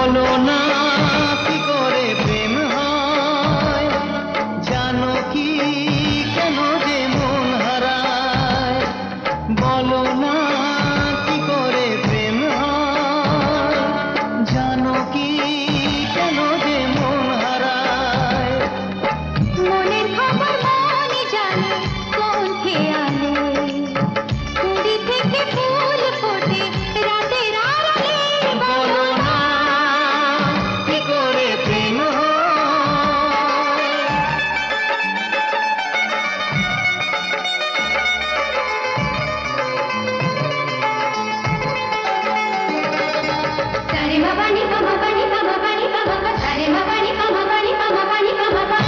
বলো না কি করে প্রেম হয়, জানো কি কেন যে মন হারায়। বলো না কি করে প্রেম হয়, জানো কি কেন যে মন হারায়। মনের খবর মনে জানে কোন খেয়ালে, কুড়ি থেকে ফুল ফোটে রাতের আড়ালে। বলো না কি করে প্রেম হয়। সারে বাবা নি বাবা বানি বাবা বানি বাবা সারে বাবা নি বাবা বানি বাবা বানি বাবা।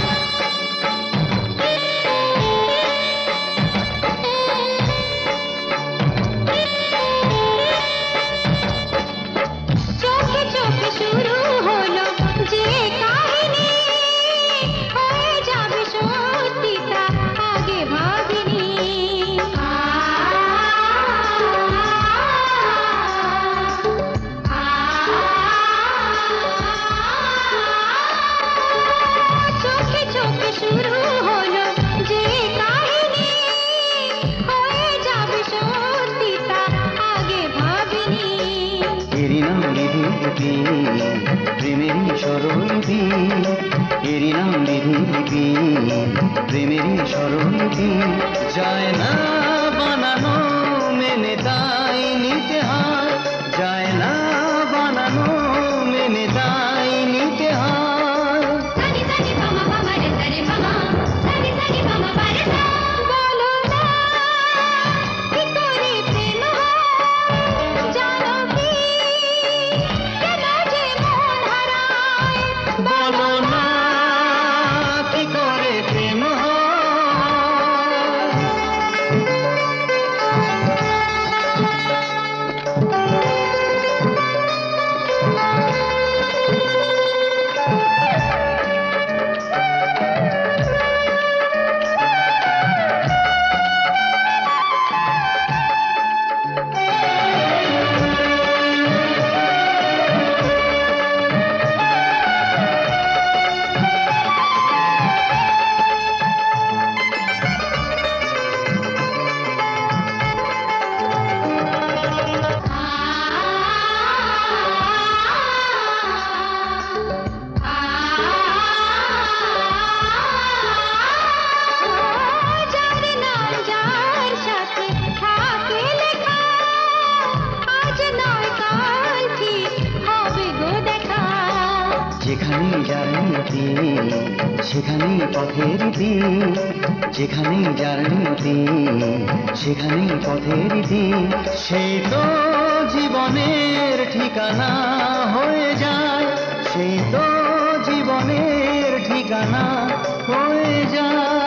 চোখে চোখে শুরু হলো যে কাহিনী, হয়ে যাবে সত্যি তা আগে ভাবিনি। চোখে চোখে শুরু হলো যে কাহিনী, হয়ে যাবে সত্যি তা আগে ভাবিনি। এরি নাম বিধি লিপি, প্রেমেরই সরল লিপি। এরি নাম বিধি লিপি, প্রেমেরই সরল লিপি। যায় না বানানো মেনে তাই নিতে হয়, যায় না বানানো মেনে তাই নিতে হয়। সানি সানি বাবা বাবা রে সারে বাবা, সানি সানি বাবা বাবা রে সা। বলো না কি করে প্রেম হয়, জানো কি কেন যে মন হারায়। বলো না কি করে প্রেম হয়। যার নাম যার সাথে থাকে লেখা, আজ নয় কাল ঠিক হবে গো দেখা। যেখানে যার নিয়তি সেখানেই পথের রীতি, যেখানে যার নিয়তি সেখানেই পথের রীতি। সেই তো জীবনের ঠিকানা হয়ে যায়, সেই তো জীবনের ঠিকানা হয়ে যায়।